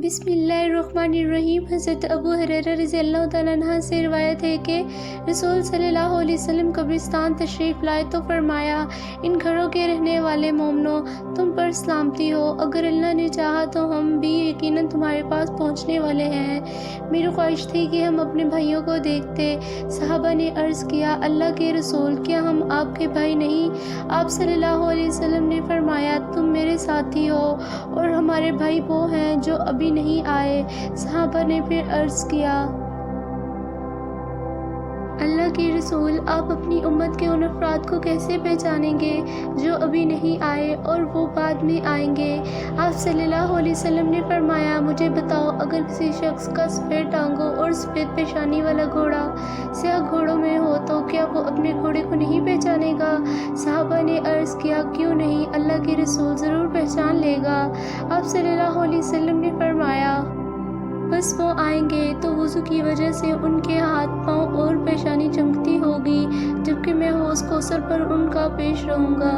بسم اللہ الرحمن الرحیم۔ حضرت ابو ہریرہ رضی اللہ تعالیٰ عنہ سے روایت ہے کہ رسول صلی اللہ علیہ وسلم قبرستان تشریف لائے تو فرمایا، ان گھروں کے رہنے والے مومنوں، تم پر سلامتی ہو، اگر اللہ نے چاہا تو ہم بھی یقیناً تمہارے پاس پہنچنے والے ہیں۔ میری خواہش تھی کہ ہم اپنے بھائیوں کو دیکھتے۔ صحابہ نے عرض کیا، اللہ کے رسول، کیا ہم آپ کے بھائی نہیں؟ آپ صلی اللہ علیہ وسلم نے فرمایا، تم میرے ساتھی ہو اور ہمارے بھائی وہ ہیں جو ابھی نہیں آئے۔ صحابہ نے پھر عرض کیا، اللہ کے رسول، آپ اپنی امت کے ان افراد کو کیسے پہچانیں گے جو ابھی نہیں آئے اور وہ بعد میں آئیں گے؟ آپ صلی اللہ علیہ وسلم نے فرمایا، مجھے بتاؤ، اگر کسی شخص کا سفید ٹانگوں اور سفید پیشانی والا گھوڑا سیاہ گھوڑوں میں ہو تو کیا وہ اپنے گھوڑے کو نہیں پہچانے گا؟ صحابہ نے عرض کیا، کیوں نہیں، اللہ کے رسول ضرور پہچان لے گا۔ آپ صلی اللہ علیہ وسلم نے فرمایا، بس وہ آئیں گے تو وضو کی وجہ سے ان کے ہاتھ پاؤں اور پیشانی چمکتی ہوگی، جبکہ میں حوض کوثر پر ان کا پیش رہوں گا۔